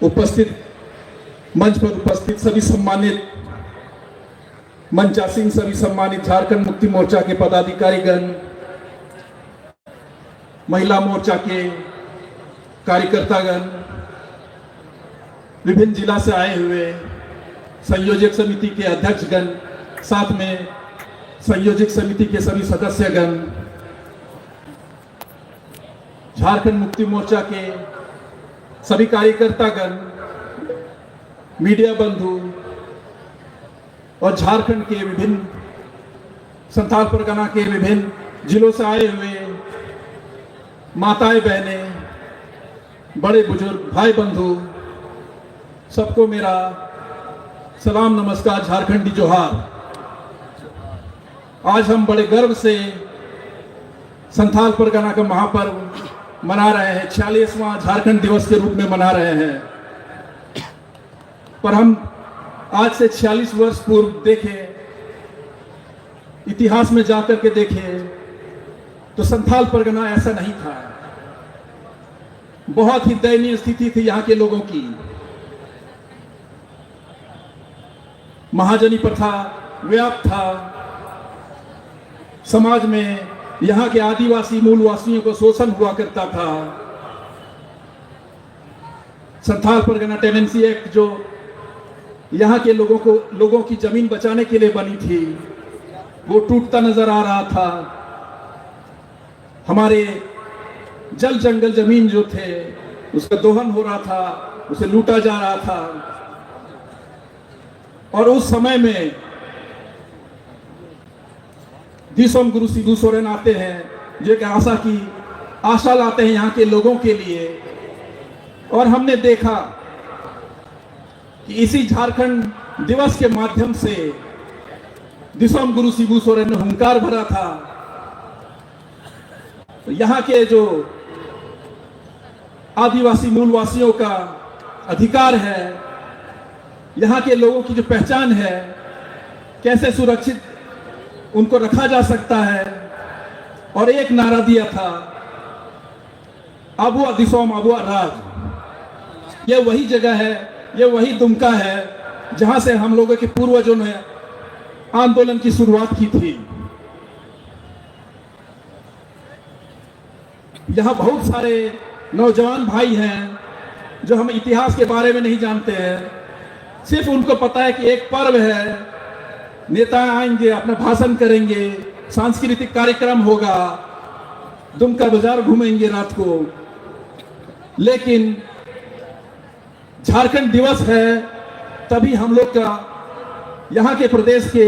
उपस्थित मंच पर उपस्थित सभी सम्मानित मंचासीन, सभी सम्मानित झारखंड मुक्ति मोर्चा के पदाधिकारीगण, महिला मोर्चा के कार्यकर्तागण, विभिन्न जिला से आए हुए संयोजक समिति के अध्यक्षगण, साथ में संयोजक समिति के सभी सदस्यगण, झारखंड मुक्ति मोर्चा के सभी कार्यकर्तागण, मीडिया बंधु और झारखंड के विभिन्न संथाल परगना के विभिन्न जिलों से आए हुए माताएं, बहनें, बड़े बुजुर्ग, भाई बंधु, सबको मेरा सलाम, नमस्कार, झारखंडी जोहार। आज हम बड़े गर्व से संथाल परगना का महापर्व मना रहे हैं, 46वां झारखंड दिवस के रूप में मना रहे हैं। पर हम आज से 46 वर्ष पूर्व देखें, इतिहास में जाकर के देखें तो संथाल परगना ऐसा नहीं था। बहुत ही दयनीय स्थिति थी यहाँ के लोगों की। महाजनी प्रथा व्याप्त था समाज में। यहाँ के आदिवासी मूलवासियों को शोषण हुआ करता था। संथाल परगना टेनेंसी एक्ट जो यहाँ के लोगों की जमीन बचाने के लिए बनी थी, वो टूटता नजर आ रहा था। हमारे जल जंगल जमीन जो थे उसका दोहन हो रहा था, उसे लूटा जा रहा था। और उस समय में दिसोम गुरु सिबू सोरेन आते हैं जो कि आशा लाते हैं यहाँ के लोगों के लिए। और हमने देखा कि इसी झारखंड दिवस के माध्यम से दिसोम गुरु सिबू सोरेन ने हुंकार भरा था। तो यहाँ के जो आदिवासी मूलवासियों का अधिकार है, यहाँ के लोगों की जो पहचान है, कैसे सुरक्षित उनको रखा जा सकता है। और एक नारा दिया था, आबुआ दिसोम आबुआ राज। यह वही जगह है, यह वही दुमका है जहां से हम लोगों के पूर्वजों ने आंदोलन की शुरुआत की थी। यहाँ बहुत सारे नौजवान भाई हैं जो हम इतिहास के बारे में नहीं जानते हैं। सिर्फ उनको पता है कि एक पर्व है, नेता आएंगे, अपना भाषण करेंगे, सांस्कृतिक कार्यक्रम होगा, दुमका बाजार घूमेंगे रात को। लेकिन झारखंड दिवस है तभी हम लोग का, यहाँ के प्रदेश के,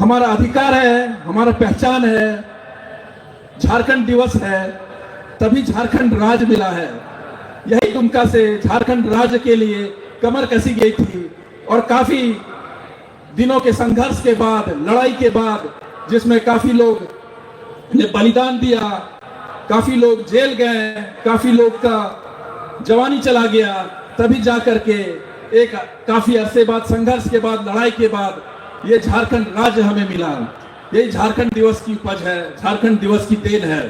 हमारा अधिकार है, हमारा पहचान है। झारखंड दिवस है तभी झारखंड राज्य मिला है। यही दुमका से झारखंड राज्य के लिए कमर कसी गई थी। और काफी दिनों के संघर्ष के बाद, लड़ाई के बाद, जिसमें काफी लोग ने बलिदान दिया, काफी लोग जेल गए, काफी लोग का जवानी चला गया, तभी जाकर के एक काफी अरसे बाद, संघर्ष के बाद, लड़ाई के बाद ये झारखंड राज्य हमें मिला। यही झारखंड दिवस की उपज है, झारखंड दिवस की देन है।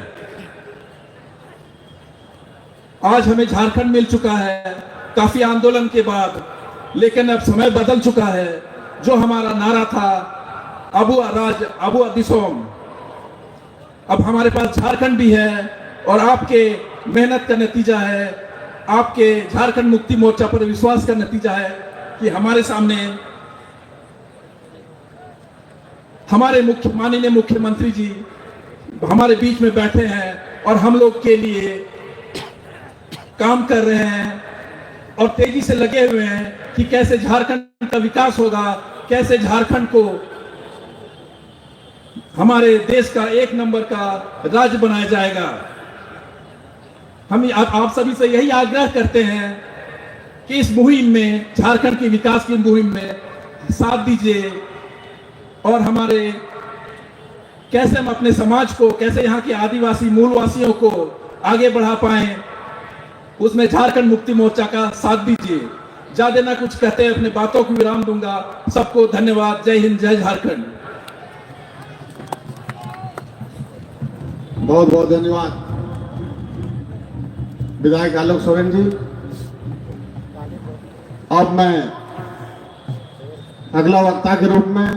आज हमें झारखंड मिल चुका है काफी आंदोलन के बाद, लेकिन अब समय बदल चुका है। जो हमारा नारा था आबुआ राज, आबुआ दिसोम, अब हमारे पास झारखंड भी है। और आपके मेहनत का नतीजा है, आपके झारखंड मुक्ति मोर्चा पर विश्वास का नतीजा है कि हमारे सामने हमारे माननीय मुख्यमंत्री जी हमारे बीच में बैठे हैं और हम लोग के लिए काम कर रहे हैं और तेजी से लगे हुए हैं कि कैसे झारखंड का विकास होगा, कैसे झारखंड को हमारे देश का एक नंबर का राज्य बनाया जाएगा। हम आप सभी से यही आग्रह करते हैं कि इस मुहिम में, झारखंड के विकास की मुहिम में साथ दीजिए। और हमारे कैसे हम अपने समाज को, कैसे यहाँ के आदिवासी मूलवासियों को आगे बढ़ा पाएं, उसमें झारखंड मुक्ति मोर्चा का साथ दीजिए। ज्यादा ना कुछ कहते हैं, अपने बातों को विराम दूंगा। सबको धन्यवाद। जय हिंद, जय झारखंड। बहुत बहुत धन्यवाद विधायक आलोक सोरेन जी। अब मैं अगला वक्ता के रूप में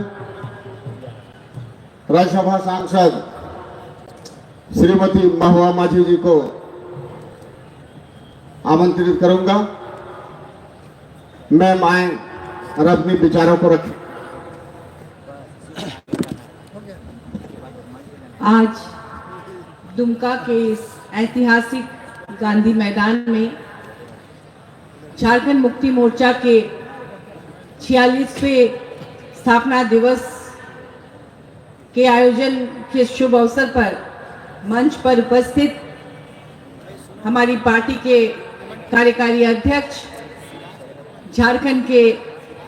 राज्यसभा सांसद श्रीमती महुआ माझी जी को आमंत्रित करूंगा। मैं माए और अपने विचारों को रखें। आज दुमका के इस ऐतिहासिक गांधी मैदान में झारखंड मुक्ति मोर्चा के 46वें स्थापना दिवस के आयोजन के शुभ अवसर पर मंच पर उपस्थित हमारी पार्टी के कार्यकारी अध्यक्ष, झारखंड के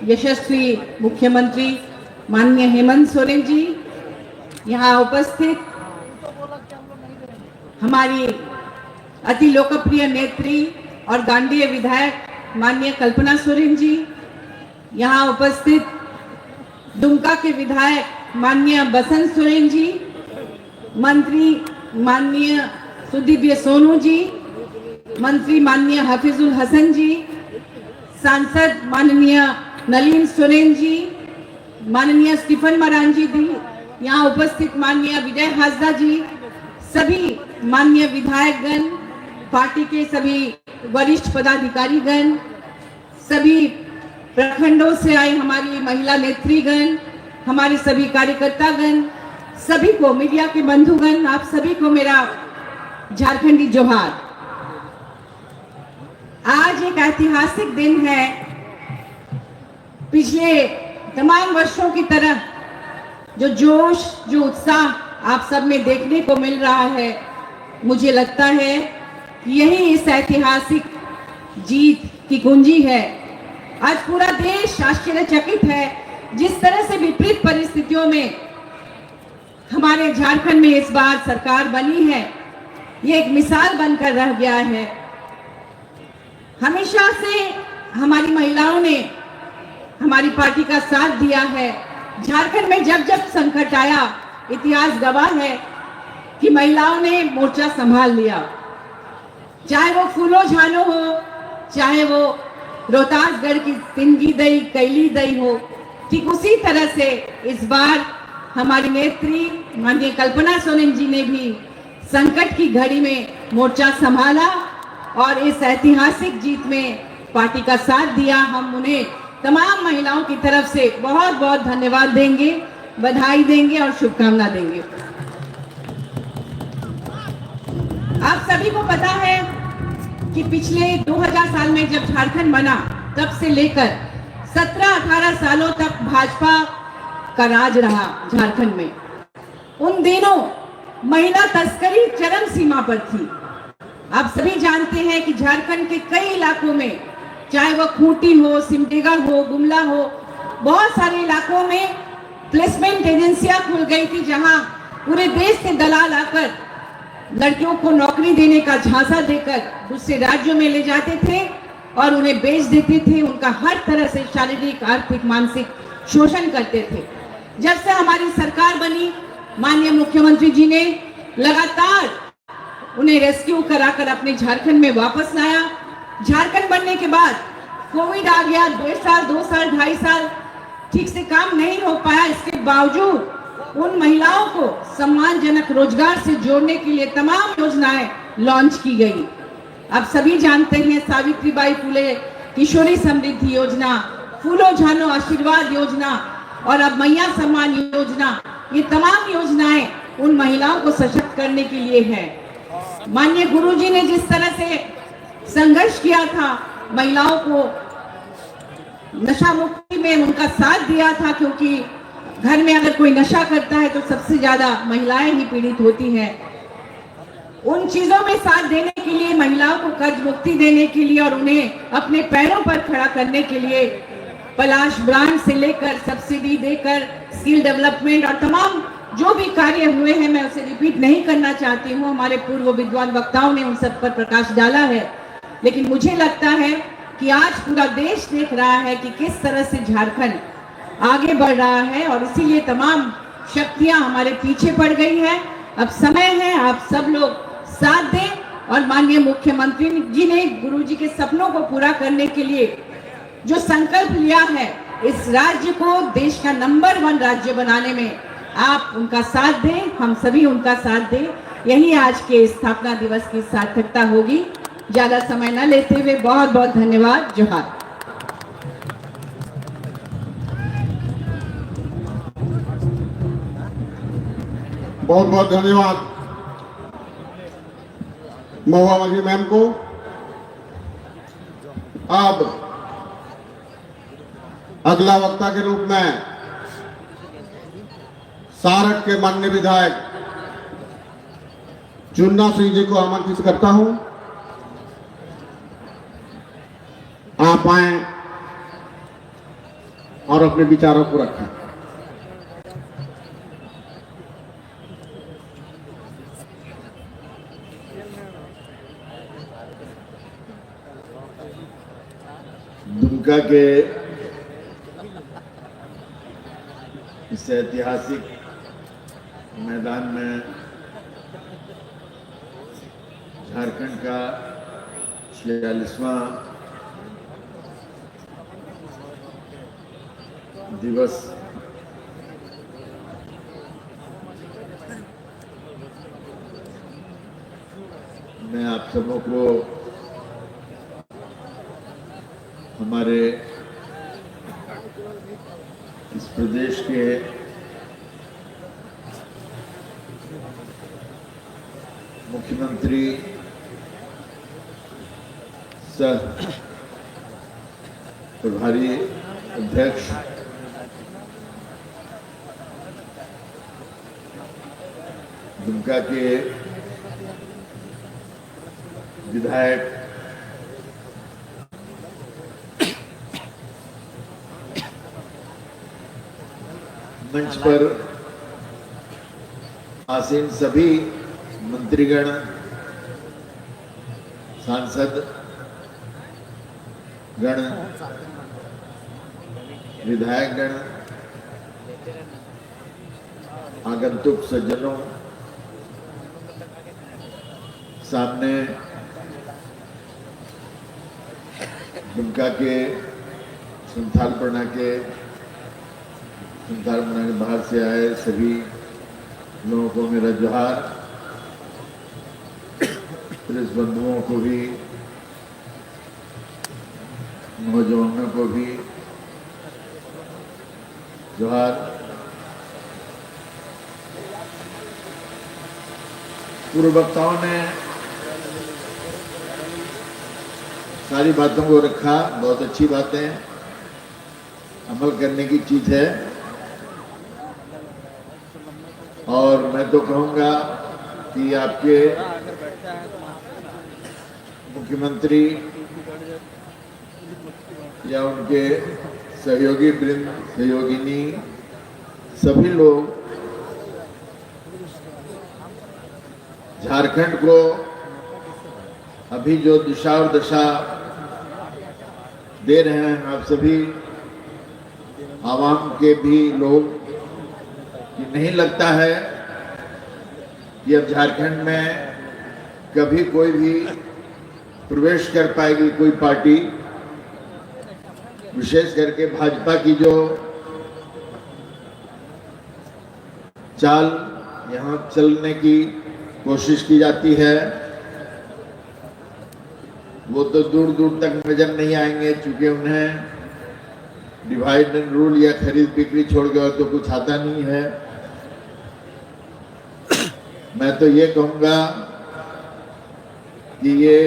यशस्वी मुख्यमंत्री माननीय हेमंत सोरेन जी, यहाँ उपस्थित हमारी अति लोकप्रिय नेत्री और गांडीय विधायक माननीय कल्पना सोरेन जी, यहाँ उपस्थित दुमका के विधायक माननीय बसंत सोरेन जी, मंत्री माननीय सुदीव्य सोनू जी, मंत्री माननीय हफीजुल हसन जी, सांसद माननीय नलिन सोरेन जी, माननीय स्टीफन मरांजी जी, यहाँ उपस्थित माननीय विजय हासदा जी, सभी माननीय विधायकगण, पार्टी के सभी वरिष्ठ पदाधिकारीगण, सभी प्रखंडों से आए हमारी महिला नेत्रीगण, हमारे सभी कार्यकर्तागण, सभी को, मीडिया के बंधुगण, आप सभी को मेरा झारखंडी जोहार। आज एक ऐतिहासिक दिन है। पिछले तमाम वर्षों की तरह जो जोश, जो उत्साह आप सब में देखने को मिल रहा है, मुझे लगता है कि यही इस ऐतिहासिक जीत की कुंजी है। आज पूरा देश आश्चर्यचकित है जिस तरह से विपरीत परिस्थितियों में हमारे झारखंड में इस बार सरकार बनी है। ये एक मिसाल बनकर रह गया है। हमेशा से हमारी महिलाओं ने हमारी पार्टी का साथ दिया है। झारखंड में जब जब संकट आया, इतिहास गवाह है कि महिलाओं ने मोर्चा संभाल लिया। चाहे वो फूलो झानो हो, चाहे वो रोहतासगढ़ की तिनगी दई, कैली दई हो, ठीक उसी तरह से इस बार हमारी नेत्री माननीय कल्पना सोरेन जी ने भी संकट की घड़ी में मोर्चा संभाला और इस ऐतिहासिक जीत में पार्टी का साथ दिया। हम उन्हें तमाम महिलाओं की तरफ से बहुत बहुत धन्यवाद देंगे, बधाई देंगे और शुभकामना देंगे। आप सभी को पता है कि पिछले 2000 साल में जब झारखंड बना, तब से लेकर 17-18 सालों तक भाजपा का राज रहा झारखंड में। उन दिनों महिला तस्करी चरम सीमा पर थी। आप सभी जानते हैं कि झारखंड के कई इलाकों में, चाहे वो खूंटी हो, सिमडेगा हो, गुमला हो, बहुत सारे इलाकों में प्लेसमेंट एजेंसियां खुल गई थी, जहां पूरे देश से दलाल आकर लड़कियों को नौकरी देने का झांसा देकर दूसरे राज्यों में ले जाते थे और उन्हें बेच देते थे। उनका हर तरह से शारीरिक, आर्थिक, मानसिक शोषण करते थे। जब से हमारी सरकार बनी, माननीय मुख्यमंत्री जी ने लगातार उन्हें रेस्क्यू कराकर अपने झारखंड में वापस लाया। झारखंड बनने के बाद कोविड आ गया, 2 साल, 2.5 साल ठीक से काम नहीं हो पाया। इसके बावजूद उन महिलाओं को सम्मानजनक रोजगार से जोड़ने के लिए तमाम योजनाएं लॉन्च की गई। आप सभी जानते हैं, सावित्रीबाई फुले किशोरी समृद्धि योजना, फूलो झानो आशीर्वाद योजना और अब मैया सम्मान योजना, ये तमाम योजनाएं उन महिलाओं को सशक्त करने के लिए है। माननीय गुरुजी ने जिस तरह से संघर्ष किया था, महिलाओं को नशा मुक्ति में उनका साथ दिया था, क्योंकि घर में अगर कोई नशा करता है तो सबसे ज्यादा महिलाएं ही पीड़ित होती हैं। उन चीजों में साथ देने के लिए, महिलाओं को कर्ज मुक्ति देने के लिए और उन्हें अपने पैरों पर खड़ा करने के लिए पलाश ब्रांड से लेकर सब्सिडी देकर स्किल डेवलपमेंट और तमाम जो भी कार्य हुए हैं, मैं उसे रिपीट नहीं करना चाहती हूँ। हमारे पूर्व विद्वान वक्ताओं ने उन सब पर प्रकाश डाला है, लेकिन मुझे लगता है कि आज पूरा देश देख रहा है कि किस तरह से झारखंड आगे बढ़ रहा है और इसीलिए तमाम शक्तियां हमारे पीछे पड़ गई है। अब समय है आप सब लोग साथ दें और माननीय मुख्यमंत्री जी ने गुरुजी के सपनों को पूरा करने के लिए जो संकल्प लिया है इस राज्य को देश का नंबर 1 राज्य बनाने में, आप उनका साथ दें, हम सभी उनका साथ दें। यही आज के स्थापना दिवस की सार्थकता होगी। ज्यादा समय न लेते हुए बहुत बहुत धन्यवाद। जोहार। बहुत बहुत धन्यवाद महुआ माझी मैम को। अब अगला वक्ता के रूप में सारक के माननीय विधायक चुन्ना सिंह जी को आमंत्रित करता हूं। आप आए और अपने विचारों को रखें। दुमका के इस ऐतिहासिक मैदान में झारखंड का 46वां दिवस मैं आप सबों को हमारे इस प्रदेश के मुख्यमंत्री सह प्रभारी अध्यक्ष दुमका के विधायक मंच पर आसीन सभी मंत्रीगण, सांसद गण, विधायकगण, आगंतुक सज्जनों, सामने दुमका के संथालपना के बाहर से आए सभी लोगों को मेरा जोहार। पुलिस बंधुओं को भी, नौजवानों को भी जोहार। पूर्व वक्ताओं ने सारी बातों को रखा, बहुत अच्छी बातें, अमल करने की चीज है। और मैं तो कहूंगा कि आपके मुख्यमंत्री या उनके सहयोगी वृंद, सहयोगिनी, सभी लोग झारखंड को अभी जो दिशा और दशा दे रहे हैं, आप सभी आवाम के भी लोग, कि नहीं लगता है कि अब झारखंड में कभी कोई भी प्रवेश कर पाएगी कोई पार्टी, विशेष करके भाजपा की जो चाल यहाँ चलने की कोशिश की जाती है वो तो दूर दूर तक नजर नहीं आएंगे, क्योंकि उन्हें डिवाइड एंड रूल या खरीद बिक्री छोड़ के और तो कुछ आता नहीं है। मैं तो ये कहूंगा कि ये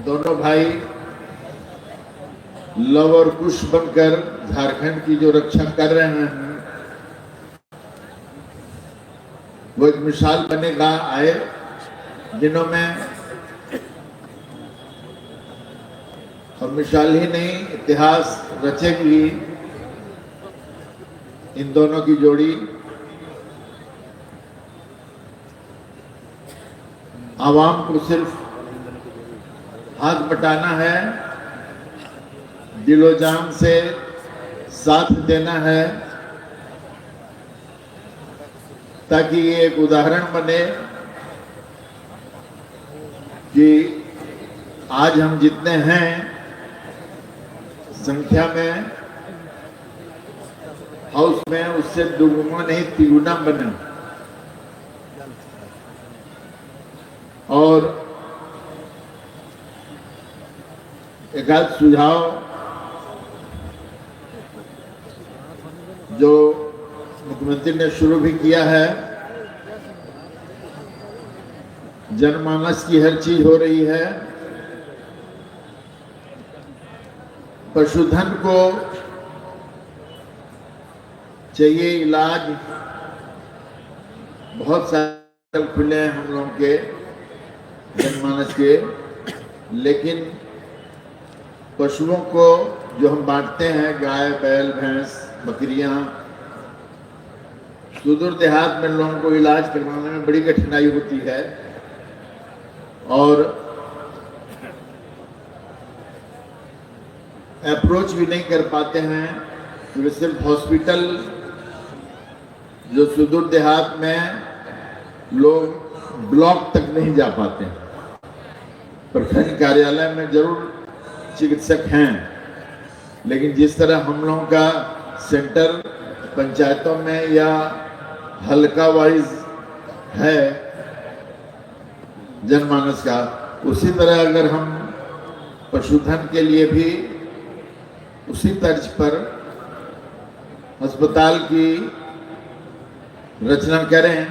दोनों भाई लव और कुश बनकर झारखंड की जो रक्षा कर रहे हैं वो एक मिसाल बनेगा आए दिनों में, और मिसाल ही नहीं इतिहास रचेगी इन दोनों की जोड़ी। आवाम को सिर्फ हाथ बटाना है, दिलो जान से साथ देना है, ताकि ये एक उदाहरण बने कि आज हम जितने हैं संख्या में हाउस में उससे दुगुना नहीं तिगुना बने। और एक आध सुझाव जो मुख्यमंत्री ने शुरू भी किया है, जनमानस की हर चीज हो रही है। पशुधन को चाहिए इलाज, बहुत सारे खुले हैं हम लोगों के जनमानस के, लेकिन पशुओं को जो हम बांटते हैं, गाय बैल भैंस बकरियां, सुदूर देहात में लोगों को इलाज करवाने में बड़ी कठिनाई होती है और अप्रोच भी नहीं कर पाते हैं। तो सिर्फ हॉस्पिटल जो सुदूर देहात में लोग ब्लॉक तक नहीं जा पाते हैं। प्रखंड कार्यालय में जरूर चिकित्सक हैं, लेकिन जिस तरह हम लोगों का सेंटर पंचायतों में या हल्का वाइज है जनमानस का, उसी तरह अगर हम पशुधन के लिए भी उसी तर्ज पर अस्पताल की रचना करें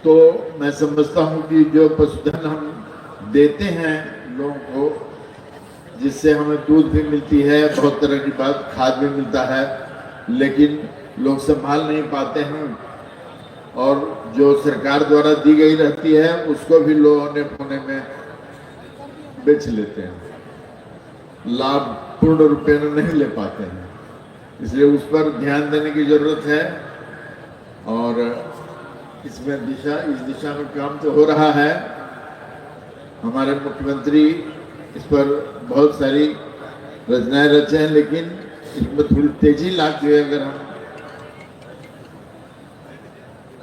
तो मैं समझता हूं कि जो पशुधन हम देते हैं लोगों को, जिससे हमें दूध भी मिलती है, बहुत तरह की बात, खाद भी मिलता है, लेकिन लोग संभाल नहीं पाते हैं और जो सरकार द्वारा दी गई रहती है उसको भी लोग औने पौने में बेच लेते हैं, लाभ पूर्ण रुपये में नहीं ले पाते हैं। इसलिए उस पर ध्यान देने की जरूरत है और इस दिशा में काम तो हो रहा है। हमारे मुख्यमंत्री इस पर बहुत सारी रचनाएं रचे हैं, लेकिन इसमें थोड़ी तेजी लाते हुए अगर हम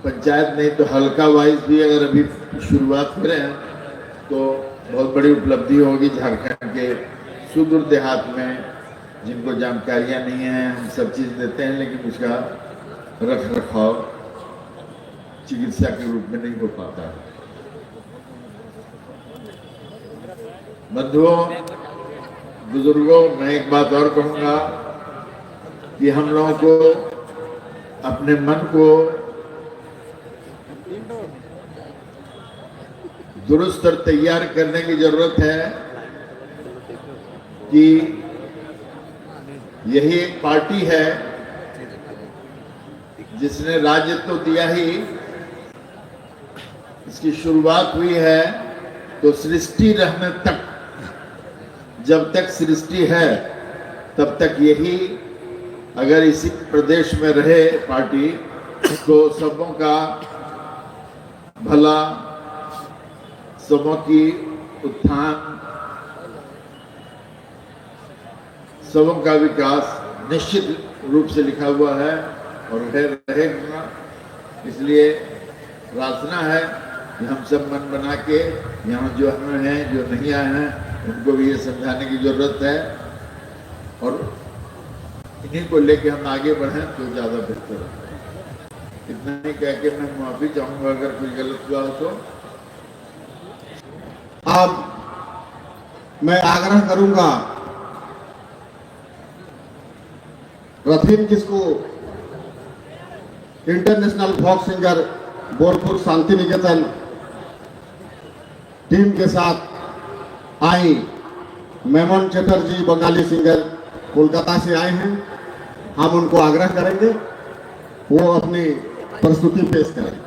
पंचायत नहीं तो हल्का वाइज भी अगर अभी शुरुआत करें तो बहुत बड़ी उपलब्धि होगी। झारखंड के सुदूर देहात में जिनको जानकारियां नहीं है, हम सब चीज देते हैं, लेकिन उसका रख रखाव चिकित्सा के रूप में नहीं हो पाता है। बंधुओं बुजुर्गों, मैं एक बात और कहूंगा कि हम लोगों को अपने मन को दुरुस्त और तैयार करने की जरूरत है कि यही एक पार्टी है जिसने राज्य तो दिया ही, इसकी शुरुआत हुई है तो सृष्टि रहने तक, जब तक सृष्टि है तब तक यही अगर इसी प्रदेश में रहे पार्टी तो सबों का भला, सबों की उत्थान, सबों का विकास निश्चित रूप से लिखा हुआ है और रहेगा। इसलिए प्रार्थना है कि हम सब मन बना के यहाँ जो हमें हैं, जो नहीं आए हैं, उनको भी ये समझाने की जरूरत है और इन्हीं को लेके हम आगे बढ़ें तो ज़्यादा बेहतर है। इतना ही कह के मैं माफी चाहूँगा अगर कोई गलत हुआ हो तो। अब मैं आग्रह करूंगा रथीन किसको international folk singer Bolpur Shanti Niketan team के साथ आई मेमन चटर्जी, बंगाली सिंगर कोलकाता से आए हैं। हम उनको आग्रह करेंगे वो अपनी प्रस्तुति पेश करें।